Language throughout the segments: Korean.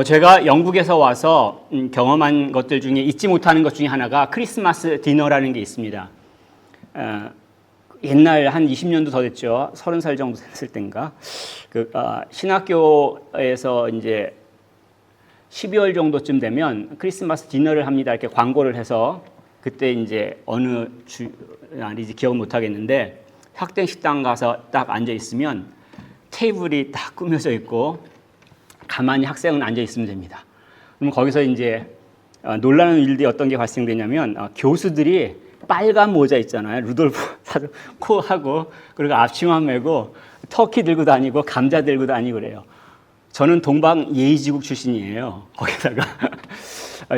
제가 영국에서 와서 경험한 것들 중에 잊지 못하는 것 중에 하나가 크리스마스 디너라는 게 있습니다. 옛날 한 20년도 더 됐죠. 30살 정도 됐을 때인가. 신학교에서 이제 12월 정도쯤 되면 크리스마스 디너를 합니다. 이렇게 광고를 해서 그때 이제 어느 날인지 기억은 못 하겠는데 학생 식당 가서 딱 앉아 있으면 테이블이 딱 꾸며져 있고 가만히 학생은 앉아 있으면 됩니다. 그럼 거기서 이제 놀라는 일들이 어떤 게 발생되냐면 교수들이 빨간 모자 있잖아요. 루돌프 코하고 그리고 앞치마 메고 터키 들고 다니고 감자 들고 다니고 그래요. 저는 동방 예의지국 출신이에요. 거기다가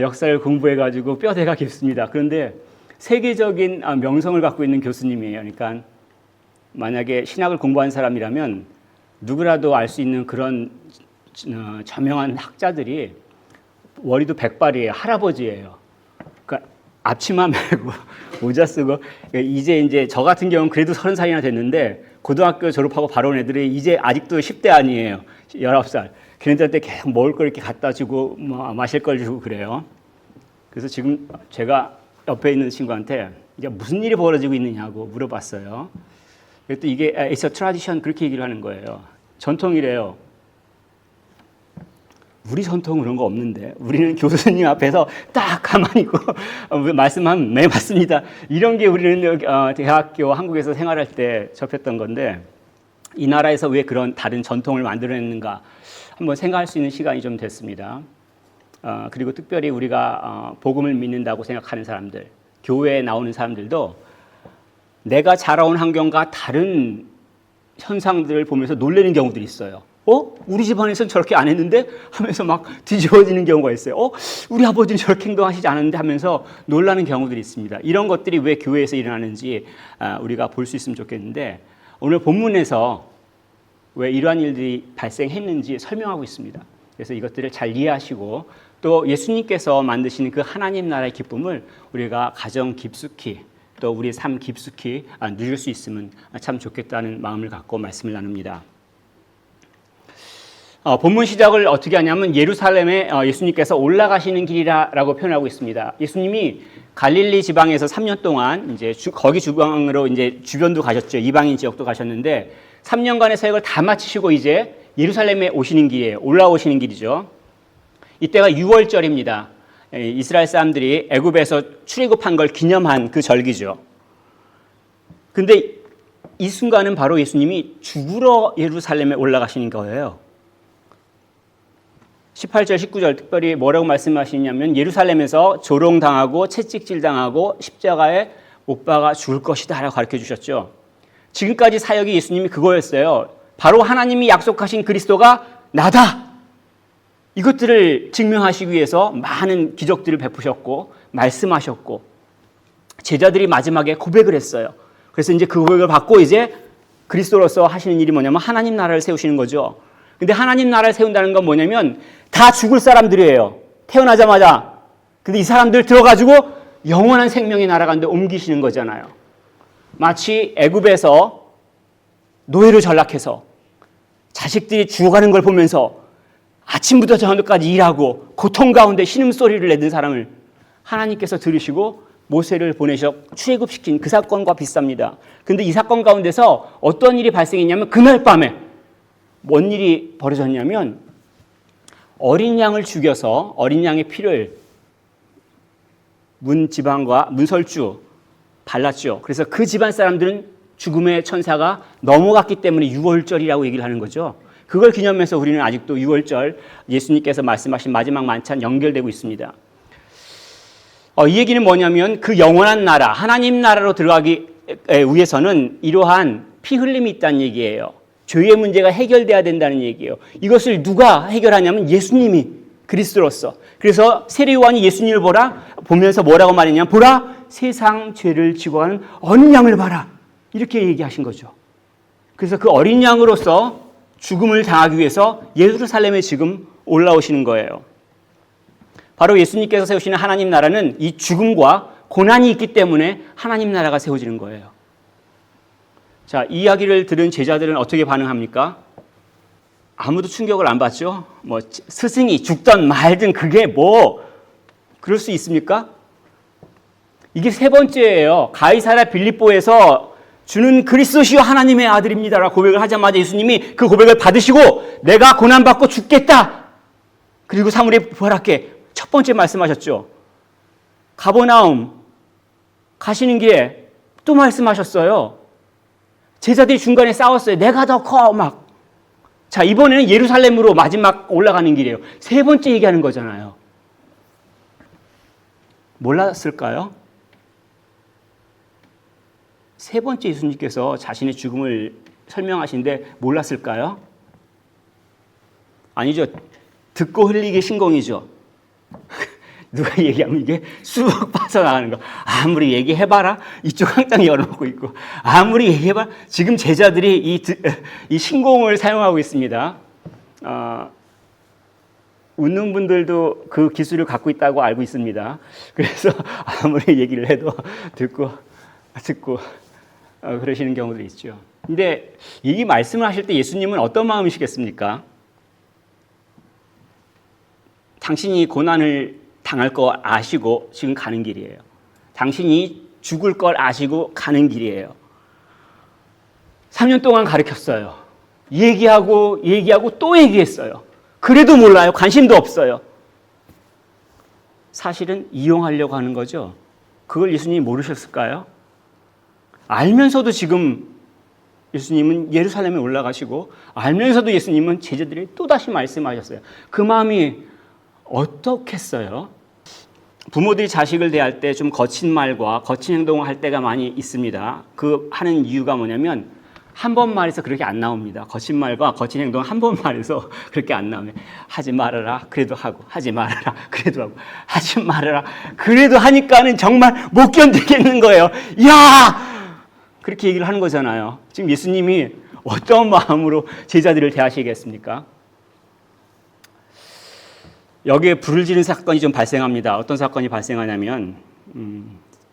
역사를 공부해가지고 뼈대가 깊습니다. 그런데 세계적인 명성을 갖고 있는 교수님이에요. 그러니까 만약에 신학을 공부한 사람이라면 누구라도 알 수 있는 그런 저명한 학자들이 머리도 백발이에요. 할아버지예요. 그러니까 앞치마 메고 모자 쓰고 이제 저 같은 경우는 그래도 30살이나 됐는데 고등학교 졸업하고 바로 온 애들이 이제 아직도 10대 아니에요. 19살. 걔네들한테 계속 먹을 걸 이렇게 갖다 주고 마실 걸 주고 그래요. 그래서 지금 제가 옆에 있는 친구한테 이제 무슨 일이 벌어지고 있느냐고 물어봤어요. 그랬더니 이게 It's a tradition 그렇게 얘기를 하는 거예요. 전통이래요. 우리 전통은 그런 거 없는데 우리는 교수님 앞에서 딱 가만히 있고 말씀하면 네 맞습니다. 이런 게 우리는 대학교 한국에서 생활할 때 접했던 건데 이 나라에서 왜 그런 다른 전통을 만들어냈는가 한번 생각할 수 있는 시간이 좀 됐습니다. 그리고 특별히 우리가 복음을 믿는다고 생각하는 사람들, 교회에 나오는 사람들도 내가 자라온 환경과 다른 현상들을 보면서 놀라는 경우들이 있어요. 우리 집안에서는 저렇게 안 했는데 하면서 막 뒤집어지는 경우가 있어요. 우리 아버지는 저렇게 행동하시지 않았는데 하면서 놀라는 경우들이 있습니다. 이런 것들이 왜 교회에서 일어나는지 우리가 볼 수 있으면 좋겠는데 오늘 본문에서 왜 이러한 일들이 발생했는지 설명하고 있습니다. 그래서 이것들을 잘 이해하시고 또 예수님께서 만드시는 그 하나님 나라의 기쁨을 우리가 가정 깊숙이 또 우리 삶 깊숙이 누릴 수 있으면 참 좋겠다는 마음을 갖고 말씀을 나눕니다. 본문 시작을 어떻게 하냐면 예루살렘에 예수님께서 올라가시는 길이라고 표현하고 있습니다. 예수님이 갈릴리 지방에서 3년 동안 이제 거기 주방으로 이제 주변도 가셨죠. 이방인 지역도 가셨는데 3년간의 사역을 다 마치시고 이제 예루살렘에 오시는 길이에요. 올라오시는 길이죠. 이때가 6월절입니다. 이스라엘 사람들이 애굽에서 출애굽한 걸 기념한 그 절기죠. 근데 이 순간은 바로 예수님이 죽으러 예루살렘에 올라가시는 거예요. 18절, 19절 특별히 뭐라고 말씀하시냐면 예루살렘에서 조롱당하고 채찍질당하고 십자가에 못 박아 죽을 것이다 라고 가르쳐 주셨죠. 지금까지 사역이 예수님이 그거였어요. 바로 하나님이 약속하신 그리스도가 나다. 이것들을 증명하시기 위해서 많은 기적들을 베푸셨고 말씀하셨고 제자들이 마지막에 고백을 했어요. 그래서 이제 그 고백을 받고 이제 그리스도로서 하시는 일이 뭐냐면 하나님 나라를 세우시는 거죠. 근데 하나님 나라를 세운다는 건 뭐냐면 다 죽을 사람들이에요. 태어나자마자. 근데 이 사람들 들어가지고 영원한 생명의 나라 가운데 옮기시는 거잖아요. 마치 애굽에서 노예로 전락해서 자식들이 죽어가는 걸 보면서 아침부터 저녁까지 일하고 고통 가운데 신음소리를 내는 사람을 하나님께서 들으시고 모세를 보내셔 출애굽시킨 그 사건과 비슷합니다. 근데 이 사건 가운데서 어떤 일이 발생했냐면 그날 밤에 뭔 일이 벌어졌냐면 어린 양을 죽여서 어린 양의 피를 문 지방과 문설주 발랐죠. 그래서 그 집안 사람들은 죽음의 천사가 넘어갔기 때문에 6월절이라고 얘기를 하는 거죠. 그걸 기념해서 우리는 아직도 6월절 예수님께서 말씀하신 마지막 만찬 연결되고 있습니다. 이 얘기는 뭐냐면 그 영원한 나라, 하나님 나라로 들어가기 위해서는 이러한 피 흘림이 있다는 얘기예요. 죄의 문제가 해결돼야 된다는 얘기예요. 이것을 누가 해결하냐면 예수님이 그리스도로서. 그래서 세례요한이 예수님을 보면서 뭐라고 말했냐면 보라 세상 죄를 지고 가는 어린 양을 봐라. 이렇게 얘기하신 거죠. 그래서 그 어린 양으로서 죽음을 당하기 위해서 예루살렘에 지금 올라오시는 거예요. 바로 예수님께서 세우시는 하나님 나라는 이 죽음과 고난이 있기 때문에 하나님 나라가 세워지는 거예요. 자, 이 이야기를 들은 제자들은 어떻게 반응합니까? 아무도 충격을 안 받죠. 뭐 스승이 죽든 말든 그게 뭐 그럴 수 있습니까? 이게 세 번째예요. 가이사랴 빌립보에서 주는 그리스도시요 하나님의 아들입니다라고 고백을 하자마자 예수님이 그 고백을 받으시고 내가 고난받고 죽겠다. 그리고 사물에 부활할게. 첫 번째 말씀하셨죠. 가버나움 가시는 길에 또 말씀하셨어요. 제자들이 중간에 싸웠어요. 내가 더 커 막. 자, 이번에는 예루살렘으로 마지막 올라가는 길이에요. 세 번째 얘기하는 거잖아요. 몰랐을까요? 세 번째 예수님께서 자신의 죽음을 설명하시는데 몰랐을까요? 아니죠. 듣고 흘리기 신공이죠. 누가 얘기하면 이게 쑥 빠져나가는 거. 아무리 얘기해봐라. 이쪽 항상 열어놓고 있고. 아무리 얘기해봐라. 지금 제자들이 이 신공을 사용하고 있습니다. 웃는 분들도 그 기술을 갖고 있다고 알고 있습니다. 그래서 아무리 얘기를 해도 듣고 그러시는 경우도 있죠. 근데 이 말씀을 하실 때 예수님은 어떤 마음이시겠습니까? 당신이 고난을 당할 거 아시고 지금 가는 길이에요. 당신이 죽을 걸 아시고 가는 길이에요. 3년 동안 가르쳤어요. 얘기하고 또 얘기했어요. 그래도 몰라요. 관심도 없어요. 사실은 이용하려고 하는 거죠. 그걸 예수님이 모르셨을까요? 알면서도 지금 예수님은 예루살렘에 올라가시고 알면서도 예수님은 제자들이 또다시 말씀하셨어요. 그 마음이 어떻겠어요? 부모들이 자식을 대할 때 좀 거친 말과 거친 행동을 할 때가 많이 있습니다. 그 하는 이유가 뭐냐면 한 번 말해서 그렇게 안 나옵니다. 거친 말과 거친 행동 한 번 말해서 그렇게 안 나옵니다. 하지 말아라 그래도 하고 하지 말아라 그래도 하고 하지 말아라 그래도 하니까는 정말 못 견디겠는 거예요. 야! 그렇게 얘기를 하는 거잖아요. 지금 예수님이 어떤 마음으로 제자들을 대하시겠습니까? 여기에 불을 지른 사건이 좀 발생합니다. 어떤 사건이 발생하냐면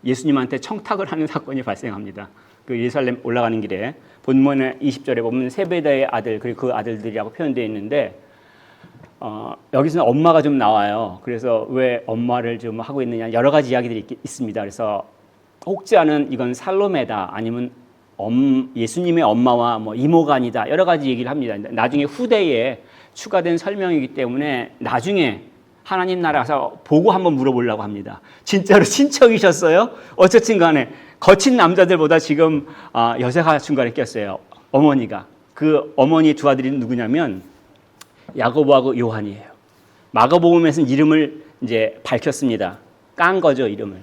예수님한테 청탁을 하는 사건이 발생합니다. 그 예루살렘 올라가는 길에 본문의 20절에 보면 세베다의 아들 그리고 그 아들들이라고 표현되어 있는데 여기서는 엄마가 좀 나와요. 그래서 왜 엄마를 좀 하고 있느냐 여러 가지 이야기들이 있습니다. 그래서 혹자는 이건 살로메다 아니면 예수님의 엄마와 뭐 이모가 아니다 여러 가지 얘기를 합니다. 나중에 후대에 추가된 설명이기 때문에 나중에 하나님 나라 가서 보고 한번 물어보려고 합니다. 진짜로 친척이셨어요? 어쨌든 간에 거친 남자들보다 지금 여자가 중간에 꼈어요. 어머니가. 그 어머니 두 아들이 누구냐면 야고보하고 요한이에요. 마가복음에서는 이름을 이제 밝혔습니다. 깐 거죠, 이름을.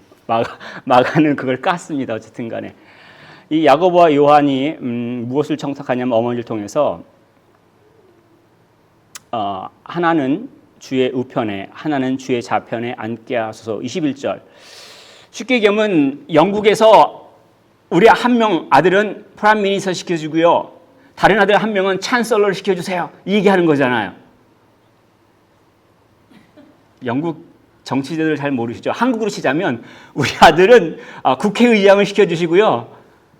마가는 그걸 깠습니다. 어쨌든 간에. 이 야고보와 요한이 무엇을 청탁하냐면 어머니를 통해서 하나는 주의 우편에 하나는 주의 좌편에 앉게 하소서. 21절. 쉽게 얘기하면 영국에서 우리 한 명 아들은 프라임 미니스터 시켜주고요. 다른 아들 한 명은 찬셀러를 시켜주세요. 이 얘기하는 거잖아요. 영국 정치자들 잘 모르시죠? 한국으로 치자면 우리 아들은 국회의장을 시켜주시고요.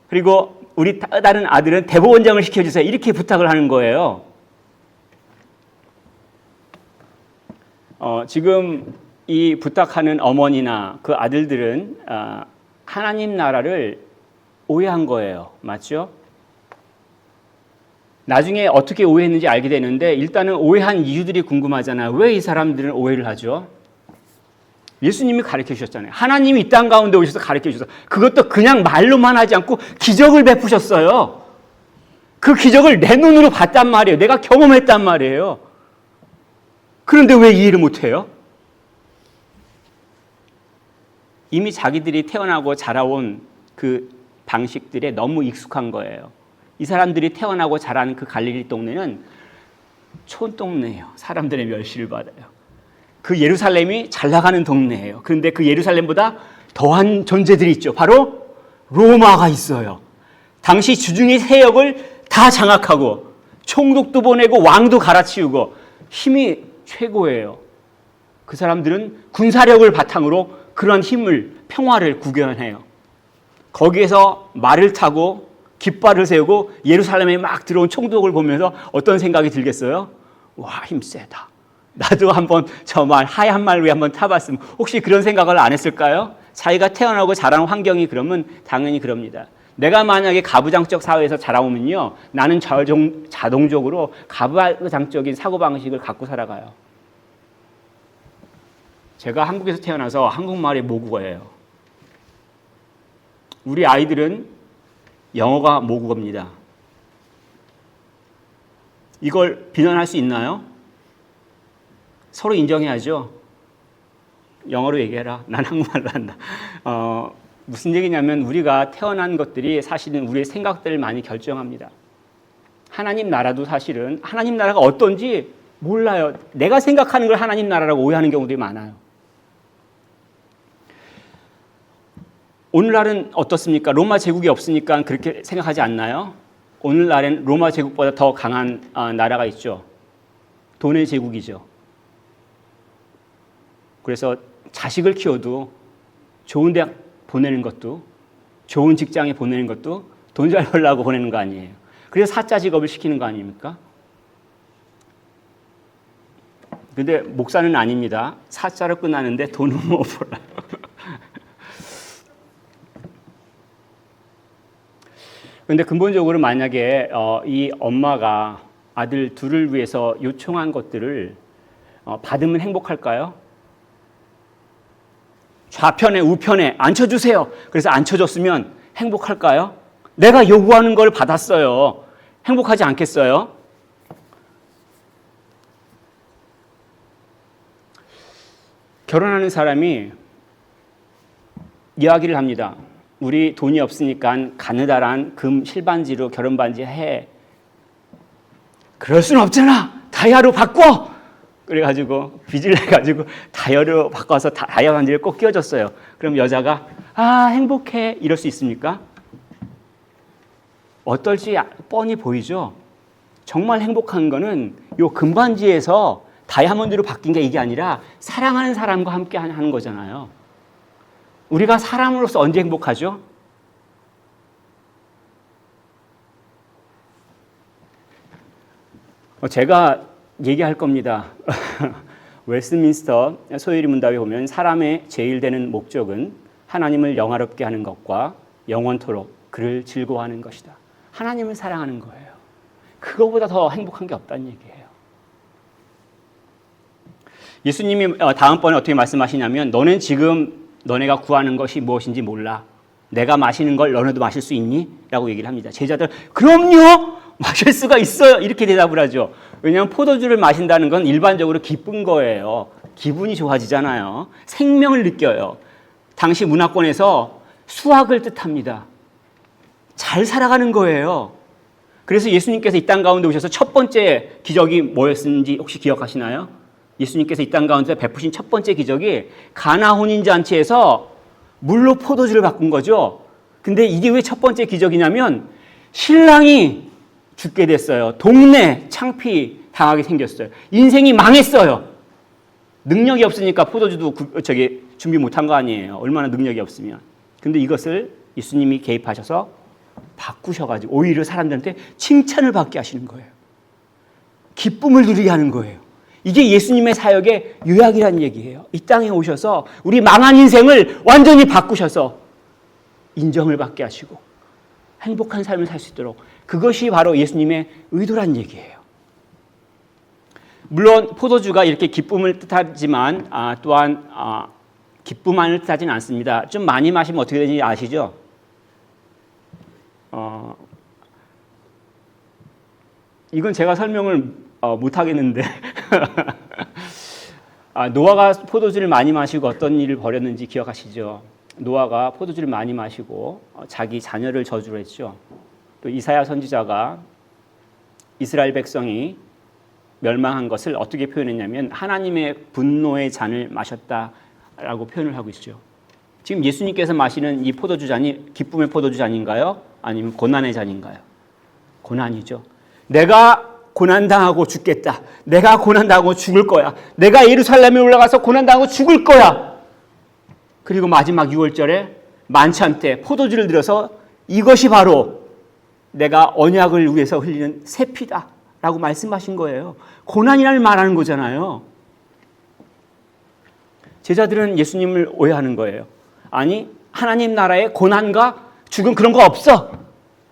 그리고 우리 다른 아들은 대법원장을 시켜주세요. 이렇게 부탁을 하는 거예요. 지금 이 부탁하는 어머니나 그 아들들은 하나님 나라를 오해한 거예요. 맞죠? 나중에 어떻게 오해했는지 알게 되는데 일단은 오해한 이유들이 궁금하잖아요. 왜 이 사람들은 오해를 하죠? 예수님이 가르쳐 주셨잖아요. 하나님이 이 땅 가운데 오셔서 가르쳐 주셔서 그것도 그냥 말로만 하지 않고 기적을 베푸셨어요. 그 기적을 내 눈으로 봤단 말이에요. 내가 경험했단 말이에요. 그런데 왜 이해를 못해요? 이미 자기들이 태어나고 자라온 그 방식들에 너무 익숙한 거예요. 이 사람들이 태어나고 자라는 그 갈릴리 동네는 촌동네예요. 사람들의 멸시를 받아요. 그 예루살렘이 잘 나가는 동네예요. 그런데 그 예루살렘보다 더한 존재들이 있죠. 바로 로마가 있어요. 당시 주중의 세력을 다 장악하고 총독도 보내고 왕도 갈아치우고 힘이 최고예요. 그 사람들은 군사력을 바탕으로 그런 힘을 평화를 구현해요. 거기에서 말을 타고 깃발을 세우고 예루살렘에 막 들어온 총독을 보면서 어떤 생각이 들겠어요? 와, 힘세다. 나도 한번 저 말, 하얀 말 위에 한번 타봤으면, 혹시 그런 생각을 안 했을까요? 자기가 태어나고 자란 환경이 그러면 당연히 그럽니다. 내가 만약에 가부장적 사회에서 자라오면요, 나는 자동적으로 가부장적인 사고방식을 갖고 살아가요. 제가 한국에서 태어나서 한국말이 모국어예요. 우리 아이들은 영어가 모국어입니다. 이걸 비난할 수 있나요? 서로 인정해야죠. 영어로 얘기해라. 난 한국말로 한다. 무슨 얘기냐면 우리가 태어난 것들이 사실은 우리의 생각들을 많이 결정합니다. 하나님 나라도 사실은 하나님 나라가 어떤지 몰라요. 내가 생각하는 걸 하나님 나라라고 오해하는 경우들이 많아요. 오늘날은 어떻습니까? 로마 제국이 없으니까 그렇게 생각하지 않나요? 오늘날엔 로마 제국보다 더 강한 나라가 있죠. 돈의 제국이죠. 그래서 자식을 키워도 좋은 대학 보내는 것도, 좋은 직장에 보내는 것도 돈 잘 벌려고 보내는 거 아니에요. 그래서 사자 직업을 시키는 거 아닙니까? 근데 목사는 아닙니다. 사자로 끝나는데 돈은 못 벌어요. 그런데 근본적으로 만약에 이 엄마가 아들 둘을 위해서 요청한 것들을 받으면 행복할까요? 좌편에 우편에 앉혀주세요. 그래서 앉혀줬으면 행복할까요? 내가 요구하는 걸 받았어요. 행복하지 않겠어요? 결혼하는 사람이 이야기를 합니다. 우리 돈이 없으니까 가느다란 금 실반지로 결혼반지 해. 그럴 수는 없잖아. 다이아로 바꿔. 그래가지고 빚을 내가지고 다이아로 바꿔서 다이아 반지를 꼭 끼워줬어요. 그럼 여자가 행복해 이럴 수 있습니까? 어떨지 뻔히 보이죠. 정말 행복한 거는 요 금반지에서 다이아몬드로 바뀐 게 이게 아니라 사랑하는 사람과 함께 하는 거잖아요. 우리가 사람으로서 언제 행복하죠? 제가 얘기할 겁니다. 웨스트민스터 소요리 문답에 보면 사람의 제일 되는 목적은 하나님을 영화롭게 하는 것과 영원토록 그를 즐거워하는 것이다. 하나님을 사랑하는 거예요. 그거보다 더 행복한 게 없다는 얘기예요. 예수님이 다음번에 어떻게 말씀하시냐면 너는 지금 너네가 구하는 것이 무엇인지 몰라. 내가 마시는 걸 너네도 마실 수 있니? 라고 얘기를 합니다. 제자들 그럼요. 마실 수가 있어요. 이렇게 대답을 하죠. 왜냐하면 포도주를 마신다는 건 일반적으로 기쁜 거예요. 기분이 좋아지잖아요. 생명을 느껴요. 당시 문화권에서 수확을 뜻합니다. 잘 살아가는 거예요. 그래서 예수님께서 이 땅 가운데 오셔서 첫 번째 기적이 뭐였는지 혹시 기억하시나요? 예수님께서 이 땅 가운데 베푸신 첫 번째 기적이 가나 혼인잔치에서 물로 포도주를 바꾼 거죠. 근데 이게 왜 첫 번째 기적이냐면 신랑이 죽게 됐어요. 동네 창피 당하게 생겼어요. 인생이 망했어요. 능력이 없으니까 포도주도 준비 못한 거 아니에요. 얼마나 능력이 없으면. 근데 이것을 예수님이 개입하셔서 바꾸셔가지고 오히려 사람들한테 칭찬을 받게 하시는 거예요. 기쁨을 누리게 하는 거예요. 이게 예수님의 사역의 요약이라는 얘기예요. 이 땅에 오셔서 우리 망한 인생을 완전히 바꾸셔서 인정을 받게 하시고 행복한 삶을 살 수 있도록, 그것이 바로 예수님의 의도란 얘기예요. 물론 포도주가 이렇게 기쁨을 뜻하지만 또한 기쁨만을 뜻하지는 않습니다. 좀 많이 마시면 어떻게 되는지 아시죠? 이건 제가 설명을 못 하겠는데 노아가 포도주를 많이 마시고 어떤 일을 벌였는지 기억하시죠? 노아가 포도주를 많이 마시고 자기 자녀를 저주를 했죠. 또 이사야 선지자가 이스라엘 백성이 멸망한 것을 어떻게 표현했냐면 하나님의 분노의 잔을 마셨다라고 표현을 하고 있죠. 지금 예수님께서 마시는 이 포도주 잔이 기쁨의 포도주 잔인가요? 아니면 고난의 잔인가요? 고난이죠. 내가 고난당하고 죽겠다. 내가 고난당하고 죽을 거야. 내가 예루살렘에 올라가서 고난당하고 죽을 거야. 그리고 마지막 6월절에 만찬 때 포도주를 들여서 이것이 바로 내가 언약을 위해서 흘리는 새 피다라고 말씀하신 거예요. 고난이라는 말하는 거잖아요. 제자들은 예수님을 오해하는 거예요. 아니, 하나님 나라에 고난과 죽음 그런 거 없어.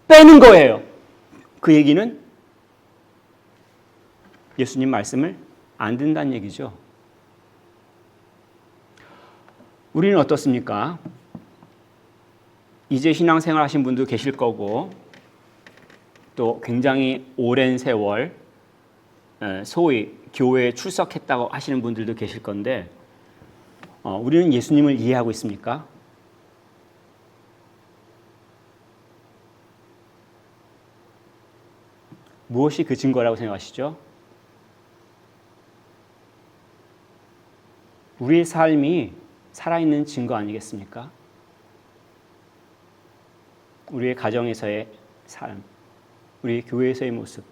빼는 거예요. 그 얘기는 예수님 말씀을 안 듣는다는 얘기죠. 우리는 어떻습니까? 이제 신앙생활 하신 분도 계실 거고 또 굉장히 오랜 세월 소위 교회에 출석했다고 하시는 분들도 계실 건데 우리는 예수님을 이해하고 있습니까? 무엇이 그 증거라고 생각하시죠? 우리의 삶이 살아있는 증거 아니겠습니까? 우리의 가정에서의 삶, 우리의 교회에서의 모습,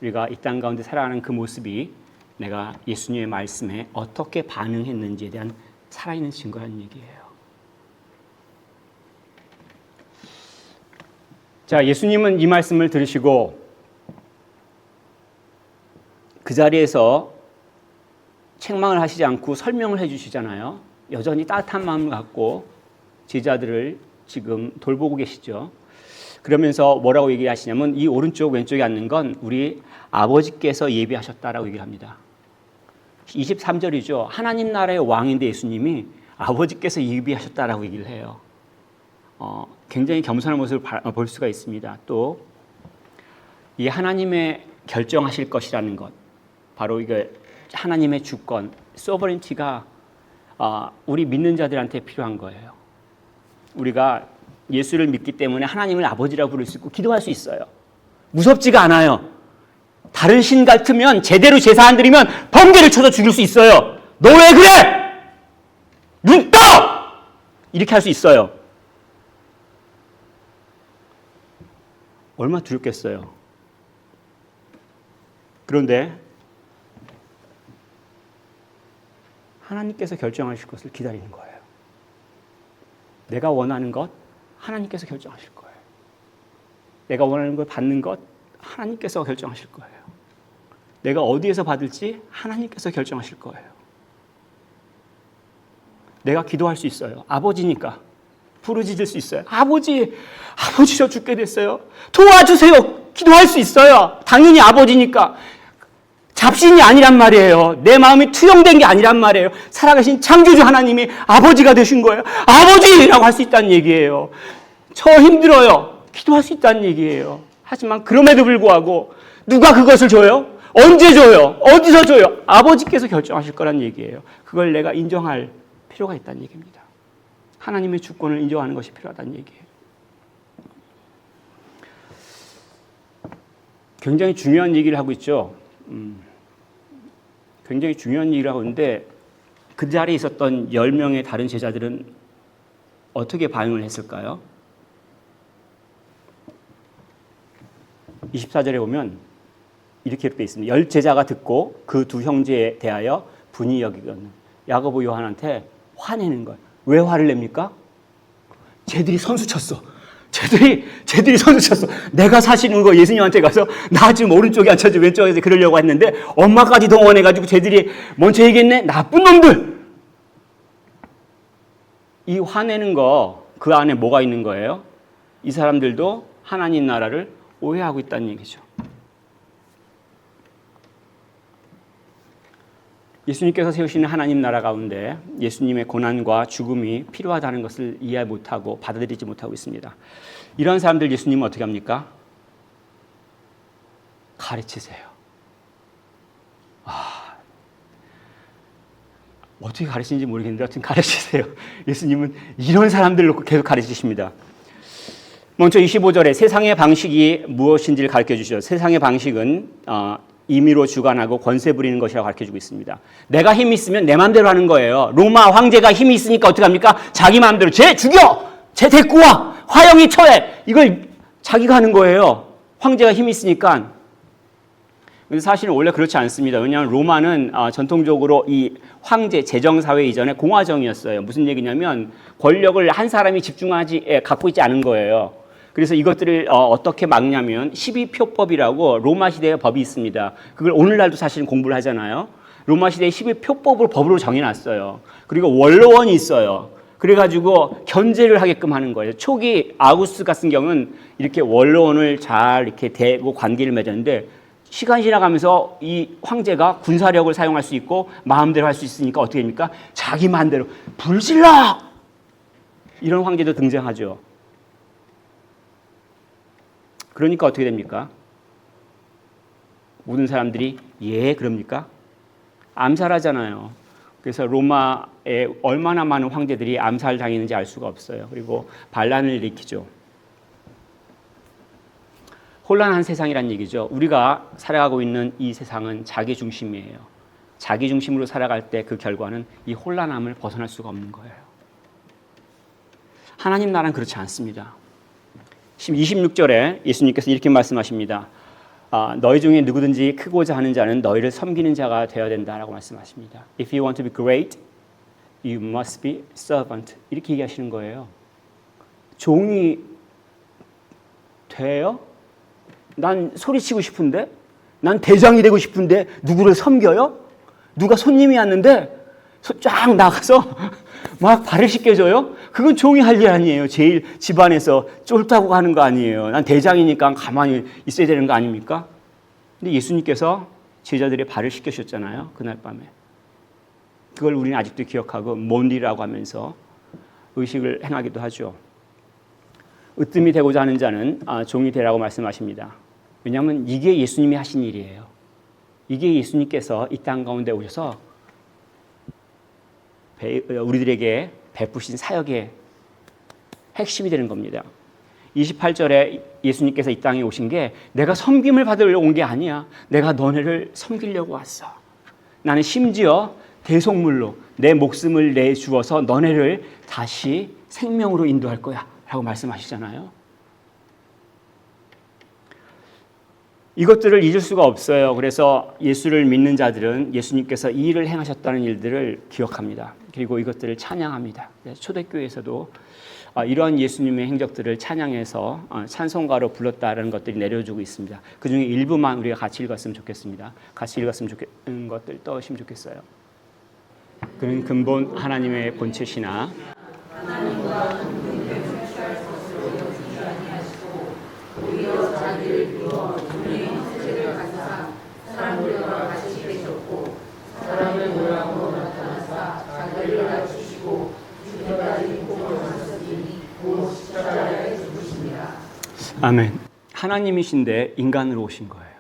우리가 이 땅 가운데 살아가는 그 모습이 내가 예수님의 말씀에 어떻게 반응했는지에 대한 살아있는 증거라는 얘기예요. 자, 예수님은 이 말씀을 들으시고 그 자리에서 책망을 하시지 않고 설명을 해주시잖아요. 여전히 따뜻한 마음을 갖고 제자들을 지금 돌보고 계시죠. 그러면서 뭐라고 얘기하시냐면 이 오른쪽 왼쪽에 앉는 건 우리 아버지께서 예비하셨다라고 얘기를 합니다. 23절이죠. 하나님 나라의 왕인데 예수님이 아버지께서 예비하셨다라고 얘기를 해요. 굉장히 겸손한 모습을 볼 수가 있습니다. 또 이 하나님의 결정하실 것이라는 것, 바로 이게 하나님의 주권, 소버린티가 우리 믿는 자들한테 필요한 거예요. 우리가 예수를 믿기 때문에 하나님을 아버지라고 부를 수 있고 기도할 수 있어요. 무섭지가 않아요. 다른 신 같으면 제대로 제사 안 드리면 번개를 쳐서 죽일 수 있어요. 너 왜 그래? 눈 떠! 이렇게 할 수 있어요. 얼마나 두렵겠어요. 그런데 하나님께서 결정하실 것을 기다리는 거예요. 내가 원하는 것 하나님께서 결정하실 거예요. 내가 원하는 걸 받는 것 하나님께서 결정하실 거예요. 내가 어디에서 받을지 하나님께서 결정하실 거예요. 내가 기도할 수 있어요. 아버지니까 부르짖을 수 있어요. 아버지 저 죽게 됐어요. 도와주세요. 기도할 수 있어요. 당연히 아버지니까. 잡신이 아니란 말이에요. 내 마음이 투영된 게 아니란 말이에요. 살아계신 창조주 하나님이 아버지가 되신 거예요. 아버지라고 할 수 있다는 얘기예요. 저 힘들어요. 기도할 수 있다는 얘기예요. 하지만 그럼에도 불구하고 누가 그것을 줘요? 언제 줘요? 어디서 줘요? 아버지께서 결정하실 거란 얘기예요. 그걸 내가 인정할 필요가 있다는 얘기입니다. 하나님의 주권을 인정하는 것이 필요하다는 얘기예요. 굉장히 중요한 얘기를 하고 있죠. 굉장히 중요한 얘기를 하고 있는데 그 자리에 있었던 10명의 다른 제자들은 어떻게 반응을 했을까요? 24절에 보면 이렇게 되어 있습니다. 10제자가 듣고 그 두 형제에 대하여 분이 여기거든 야고보 요한한테 화내는 거예요. 왜 화를 냅니까? 쟤들이 선수 쳤어. 쟤들이 선수 쳤어. 내가 사시는 거 예수님한테 가서 나 지금 오른쪽에 앉혀서 왼쪽에서 그러려고 했는데 엄마까지 동원해가지고 쟤들이 먼저 얘기했네. 나쁜 놈들. 이 화내는 거 그 안에 뭐가 있는 거예요? 이 사람들도 하나님 나라를 오해하고 있다는 얘기죠. 예수님께서 세우시는 하나님 나라 가운데 예수님의 고난과 죽음이 필요하다는 것을 이해 못하고 받아들이지 못하고 있습니다. 이런 사람들 예수님은 어떻게 합니까? 가르치세요. 어떻게 가르치는지 모르겠는데 하여튼 가르치세요. 예수님은 이런 사람들을 놓고 계속 가르치십니다. 먼저 25절에 세상의 방식이 무엇인지를 가르쳐 주시죠. 세상의 방식은 임의로 주관하고 권세 부리는 것이라고 가르쳐주고 있습니다. 내가 힘이 있으면 내 마음대로 하는 거예요. 로마 황제가 힘이 있으니까 어떻게 합니까? 자기 마음대로 쟤 죽여! 쟤 데리고 와! 화형이 처해! 이걸 자기가 하는 거예요. 황제가 힘이 있으니까. 근데 사실은 원래 그렇지 않습니다. 왜냐하면 로마는 전통적으로 이 황제 제정사회 이전에 공화정이었어요. 무슨 얘기냐면 권력을 한 사람이 갖고 있지 않은 거예요. 그래서 이것들을 어떻게 막냐면 12표법이라고 로마 시대의 법이 있습니다. 그걸 오늘날도 사실 공부를 하잖아요. 로마 시대의 12표법을 법으로 정해놨어요. 그리고 원로원이 있어요. 그래가지고 견제를 하게끔 하는 거예요. 초기 아우구스투스 같은 경우는 이렇게 원로원을 잘 이렇게 대고 관계를 맺었는데 시간이 지나가면서 이 황제가 군사력을 사용할 수 있고 마음대로 할 수 있으니까 어떻게 됩니까? 자기 마음대로 불질러! 이런 황제도 등장하죠. 그러니까 어떻게 됩니까? 모든 사람들이 예 그럽니까? 암살하잖아요. 그래서 로마에 얼마나 많은 황제들이 암살당했는지 알 수가 없어요. 그리고 반란을 일으키죠. 혼란한 세상이란 얘기죠. 우리가 살아가고 있는 이 세상은 자기 중심이에요. 자기 중심으로 살아갈 때 그 결과는 이 혼란함을 벗어날 수가 없는 거예요. 하나님 나라는 그렇지 않습니다. 26절에 예수님께서 이렇게 말씀하십니다. 너희 중에 누구든지 크고자 하는 자는 너희를 섬기는 자가 되어야 된다라고 말씀하십니다. If you want to be great, you must be servant. 이렇게 얘기하시는 거예요. 종이 돼요? 난 소리치고 싶은데? 난 대장이 되고 싶은데 누구를 섬겨요? 누가 손님이 왔는데 쫙 나가서 막 발을 씻겨줘요? 그건 종이 할 일 아니에요. 제일 집안에서 쫄다고 하는 거 아니에요. 난 대장이니까 가만히 있어야 되는 거 아닙니까? 근데 예수님께서 제자들의 발을 씻겨주셨잖아요. 그날 밤에. 그걸 우리는 아직도 기억하고 뭔디라고 하면서 의식을 행하기도 하죠. 으뜸이 되고자 하는 자는 종이 되라고 말씀하십니다. 왜냐하면 이게 예수님이 하신 일이에요. 이게 예수님께서 이 땅 가운데 오셔서 우리들에게 베푸신 사역의 핵심이 되는 겁니다. 28절에 예수님께서 이 땅에 오신 게 내가 섬김을 받으려고 온 게 아니야. 내가 너네를 섬기려고 왔어. 나는 심지어 대속물로 내 목숨을 내주어서 너네를 다시 생명으로 인도할 거야 라고 말씀하시잖아요. 이것들을 잊을 수가 없어요. 그래서 예수를 믿는 자들은 예수님께서 이 일을 행하셨다는 일들을 기억합니다. 그리고 이것들을 찬양합니다. 초대교회에서도 이러한 예수님의 행적들을 찬양해서 찬송가로 불렀다는 것들이 내려주고 있습니다. 그중에 일부만 우리가 같이 읽었으면 좋겠습니다. 같이 읽었으면 좋겠는 것들 떠오시면 좋겠어요. 그는 근본 하나님의 본체시나 하나님과 동등에 출시할 것으로 여기지 아니하시고 오히려 자기를 비워 종의 형체를 가지사 사람들과 같이 계셨고 사람의 모양으로 나타나사 자기를 낮추시고 죽기까지 복종하셨으니 곧 십자가에 죽으십니다. 아멘. 하나님이신데 인간으로 오신 거예요.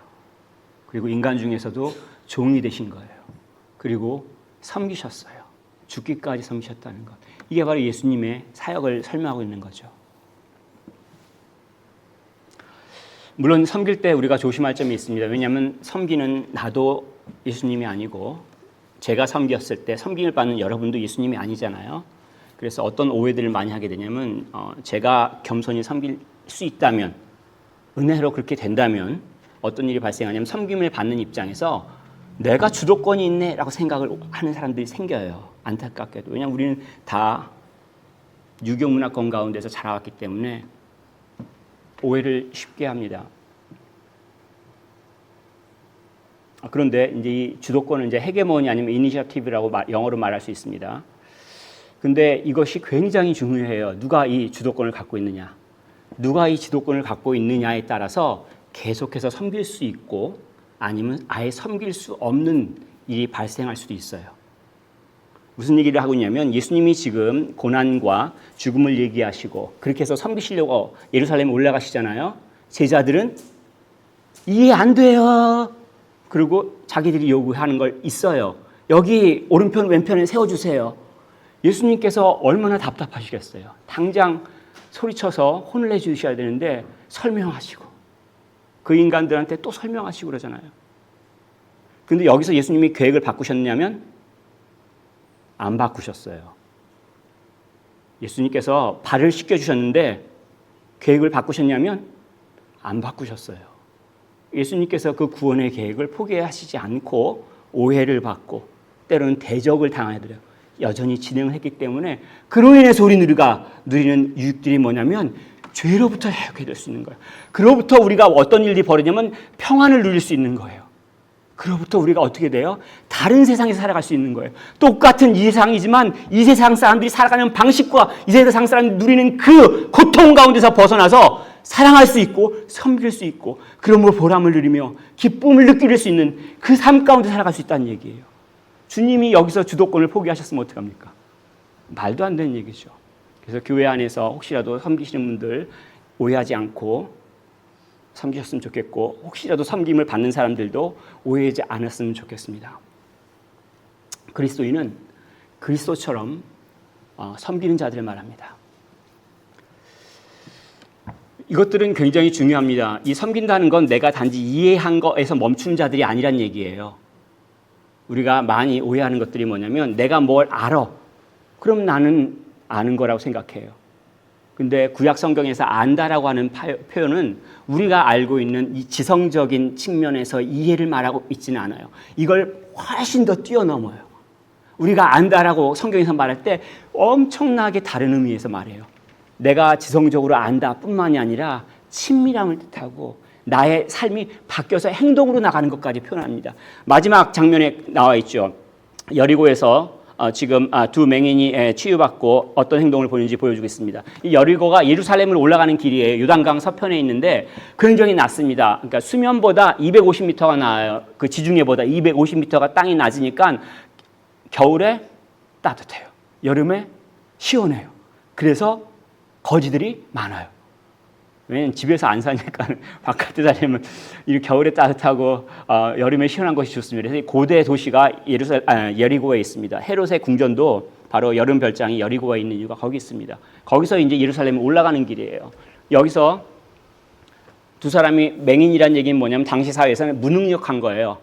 그리고 인간 중에서도 종이 되신 거예요. 그리고 섬기셨어요. 죽기까지 섬기셨다는 것. 이게 바로 예수님의 사역을 설명하고 있는 거죠. 물론 섬길 때 우리가 조심할 점이 있습니다. 왜냐하면 섬기는 나도 예수님이 아니고 제가 섬겼을 때 섬김을 받는 여러분도 예수님이 아니잖아요. 그래서 어떤 오해들을 많이 하게 되냐면 제가 겸손히 섬길 수 있다면 은혜로 그렇게 된다면 어떤 일이 발생하냐면 섬김을 받는 입장에서 내가 주도권이 있네 라고 생각을 하는 사람들이 생겨요. 안타깝게도. 왜냐하면 우리는 다 유교 문화권 가운데서 자라왔기 때문에 오해를 쉽게 합니다. 그런데 이제 이 주도권은 이제 헤게모니 아니면 이니셔티브라고 영어로 말할 수 있습니다. 근데 이것이 굉장히 중요해요. 누가 이 주도권을 갖고 있느냐. 누가 이 주도권을 갖고 있느냐에 따라서 계속해서 섬길 수 있고 아니면 아예 섬길 수 없는 일이 발생할 수도 있어요. 무슨 얘기를 하고 있냐면 예수님이 지금 고난과 죽음을 얘기하시고 그렇게 해서 섬기시려고 예루살렘에 올라가시잖아요. 제자들은 이해 안 돼요. 그리고 자기들이 요구하는 걸 있어요. 여기 오른편 왼편에 세워주세요. 예수님께서 얼마나 답답하시겠어요. 당장 소리쳐서 혼을 내주셔야 되는데 설명하시고 그 인간들한테 또 설명하시고 그러잖아요. 그런데 여기서 예수님이 계획을 바꾸셨냐면 안 바꾸셨어요. 예수님께서 발을 씻겨주셨는데 계획을 바꾸셨냐면 안 바꾸셨어요. 예수님께서 그 구원의 계획을 포기하시지 않고 오해를 받고 때로는 대적을 당하더라고요. 여전히 진행을 했기 때문에 그로 인해서 우리가 누리는 유익들이 뭐냐면 죄로부터 자유하게 될 수 있는 거예요. 그로부터 우리가 어떤 일이 벌어지냐면 평안을 누릴 수 있는 거예요. 그로부터 우리가 어떻게 돼요? 다른 세상에서 살아갈 수 있는 거예요. 똑같은 이 세상이지만 이 세상 사람들이 살아가는 방식과 이 세상 사람들이 누리는 그 고통 가운데서 벗어나서 사랑할 수 있고 섬길 수 있고 그러므로 보람을 누리며 기쁨을 느낄 수 있는 그 삶 가운데 살아갈 수 있다는 얘기예요. 주님이 여기서 주도권을 포기하셨으면 어떡합니까? 말도 안 되는 얘기죠. 그래서 교회 안에서 혹시라도 섬기시는 분들 오해하지 않고 섬기셨으면 좋겠고 혹시라도 섬김을 받는 사람들도 오해하지 않았으면 좋겠습니다. 그리스도인은 그리스도처럼 섬기는 자들을 말합니다. 이것들은 굉장히 중요합니다. 이 섬긴다는 건 내가 단지 이해한 것에서 멈춘 자들이 아니란 얘기예요. 우리가 많이 오해하는 것들이 뭐냐면 내가 뭘 알아. 그럼 나는 아는 거라고 생각해요. 근데 구약 성경에서 안다라고 하는 표현은 우리가 알고 있는 이 지성적인 측면에서 이해를 말하고 있지는 않아요. 이걸 훨씬 더 뛰어넘어요. 우리가 안다라고 성경에서 말할 때 엄청나게 다른 의미에서 말해요. 내가 지성적으로 안다 뿐만이 아니라 친밀함을 뜻하고 나의 삶이 바뀌어서 행동으로 나가는 것까지 표현합니다. 마지막 장면에 나와 있죠. 여리고에서 지금 두 맹인이 치유받고 어떤 행동을 보이는지 보여주겠습니다. 이 여리고가 예루살렘을 올라가는 길이에요. 요단강 서편에 있는데 굉장히 낮습니다. 그러니까 수면보다 250m가 나아요. 그 지중해보다 250m가 땅이 낮으니까 겨울에 따뜻해요. 여름에 시원해요. 그래서 거지들이 많아요. 왜냐면 집에서 안 사니까 바깥에 다니면 겨울에 따뜻하고 여름에 시원한 것이 좋습니다. 그래서 고대 도시가 여리고에 있습니다. 헤롯의 궁전도 바로 여름 별장이 여리고에 있는 이유가 거기 있습니다. 거기서 이제 예루살렘에 올라가는 길이에요. 여기서 두 사람이 맹인이란 얘기는 뭐냐면 당시 사회에서는 무능력한 거예요.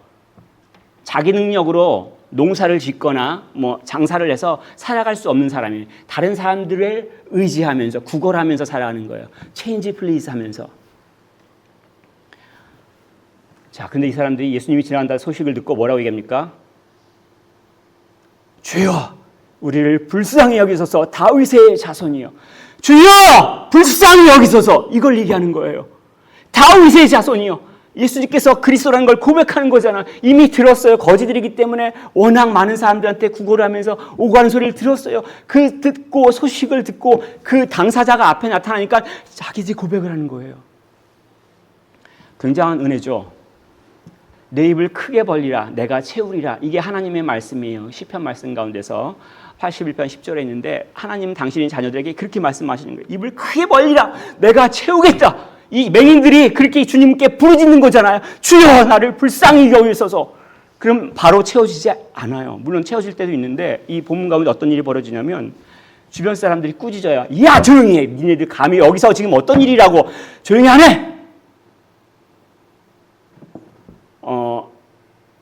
자기 능력으로 농사를 짓거나 뭐 장사를 해서 살아갈 수 없는 사람이 다른 사람들을 의지하면서 구걸하면서 살아가는 거예요. 체인지 플리즈 하면서. 자, 근데 이 사람들이 예수님이 지나간다는 소식을 듣고 뭐라고 얘기합니까? 주여, 우리를 불쌍히 여기소서. 다윗의 자손이요. 주여, 불쌍히 여기소서. 이걸 얘기하는 거예요. 다윗의 자손이요. 예수님께서 그리스도라는 걸 고백하는 거잖아. 이미 들었어요. 거지들이기 때문에 워낙 많은 사람들한테 구걸을 하면서 오고 가는 소리를 들었어요. 그 듣고 소식을 듣고 그 당사자가 앞에 나타나니까 자기들이 고백을 하는 거예요. 굉장한 은혜죠. 내 입을 크게 벌리라 내가 채우리라. 이게 하나님의 말씀이에요. 시편 말씀 가운데서 81편 10절에 있는데 하나님 당신의 자녀들에게 그렇게 말씀하시는 거예요. 입을 크게 벌리라 내가 채우겠다. 이 맹인들이 그렇게 주님께 부르짖는 거잖아요. 주여 나를 불쌍히 여기소서. 그럼 바로 채워지지 않아요. 물론 채워질 때도 있는데 이 본문 가운데 어떤 일이 벌어지냐면 주변 사람들이 꾸짖어요. 야 조용히 해. 니네들 감히 여기서 지금 어떤 일이라고 조용히 안 해.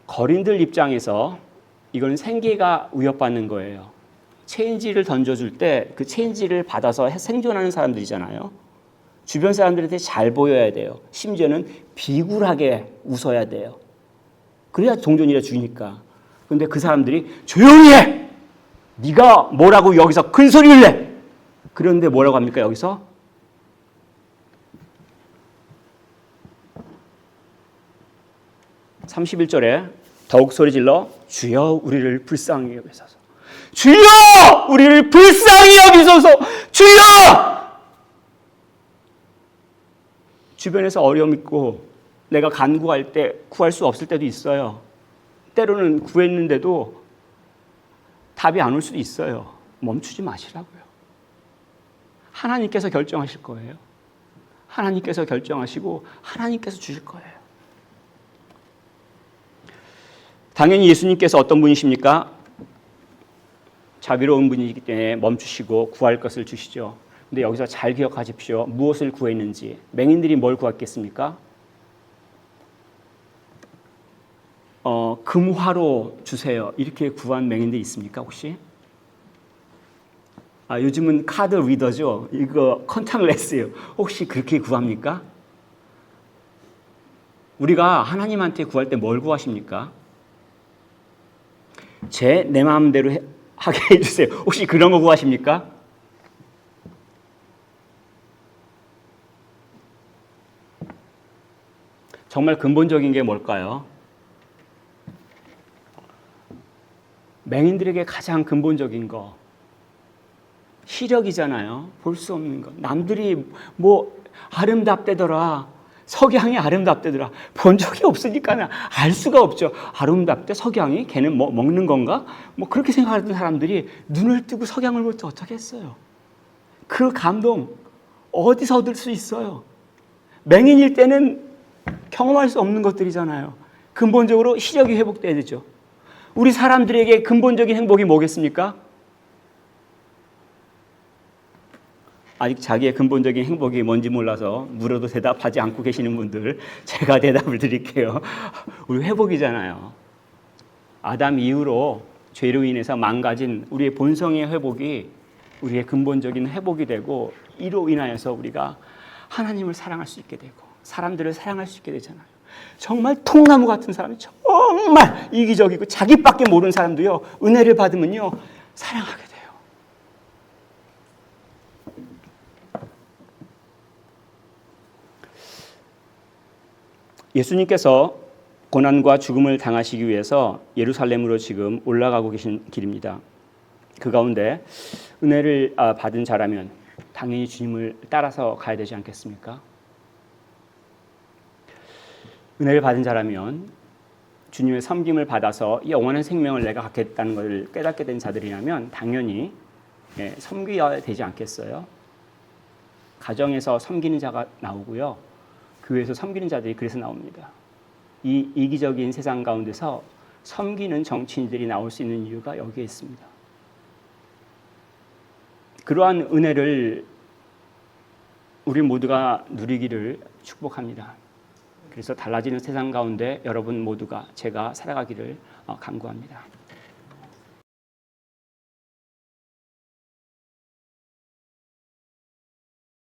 거린들 입장에서 이건 생계가 위협받는 거예요. 체인지를 던져줄 때 그 체인지를 받아서 생존하는 사람들이잖아요. 주변 사람들한테 잘 보여야 돼요. 심지어는 비굴하게 웃어야 돼요. 그래야 동전이라 주니까. 그런데 그 사람들이 조용히 해! 네가 뭐라고 여기서 큰 소리를 내! 그런데 뭐라고 합니까 여기서? (31절에) 더욱 소리질러 주여 우리를 불쌍히 여기소서. 주여 우리를 불쌍히 여기소서. 주여! 주변에서 어려움 있고 내가 간구할 때 구할 수 없을 때도 있어요. 때로는 구했는데도 답이 안 올 수도 있어요. 멈추지 마시라고요. 하나님께서 결정하실 거예요. 하나님께서 결정하시고 하나님께서 주실 거예요. 당연히 예수님께서 어떤 분이십니까? 자비로운 분이기 때문에 멈추시고 구할 것을 주시죠. 근데 여기서 잘 기억하십시오. 무엇을 구했는지. 맹인들이 뭘 구했겠습니까? 금화로 주세요. 이렇게 구한 맹인들이 있습니까 혹시? 요즘은 카드 리더죠. 이거 컨택트레스예요. 혹시 그렇게 구합니까? 우리가 하나님한테 구할 때 뭘 구하십니까? 내 마음대로 하게 해주세요. 혹시 그런 거 구하십니까? 정말 근본적인 게 뭘까요? 맹인들에게 가장 근본적인 거 시력이잖아요. 볼 수 없는 거. 남들이 뭐 아름답대더라. 석양이 아름답대더라. 본 적이 없으니까 알 수가 없죠. 아름답대 석양이? 걔는 뭐 먹는 건가? 뭐 그렇게 생각하던 사람들이 눈을 뜨고 석양을 볼 때 어떻게 했어요? 그 감동 어디서 얻을 수 있어요? 맹인일 때는 경험할 수 없는 것들이잖아요. 근본적으로 시력이 회복돼야 되죠. 우리 사람들에게 근본적인 행복이 뭐겠습니까? 아직 자기의 근본적인 행복이 뭔지 몰라서 물어도 대답하지 않고 계시는 분들, 제가 대답을 드릴게요. 우리 회복이잖아요. 아담 이후로 죄로 인해서 망가진 우리의 본성의 회복이 우리의 근본적인 회복이 되고, 이로 인하여서 우리가 하나님을 사랑할 수 있게 되고 사람들을 사랑할 수 있게 되잖아요. 정말 통나무 같은 사람이 정말 이기적이고 자기밖에 모르는 사람도요, 은혜를 받으면요 사랑하게 돼요. 예수님께서 고난과 죽음을 당하시기 위해서 예루살렘으로 지금 올라가고 계신 길입니다. 그 가운데 은혜를 받은 자라면 당연히 주님을 따라서 가야 되지 않겠습니까? 은혜를 받은 자라면 주님의 섬김을 받아서 영원한 생명을 내가 갖겠다는 것을 깨닫게 된 자들이라면 당연히 섬겨야 되지 않겠어요? 가정에서 섬기는 자가 나오고요. 교회에서 섬기는 자들이 그래서 나옵니다. 이 이기적인 세상 가운데서 섬기는 정치인들이 나올 수 있는 이유가 여기에 있습니다. 그러한 은혜를 우리 모두가 누리기를 축복합니다. 그래서 달라지는 세상 가운데 여러분 모두가 제가 살아가기를 간구합니다.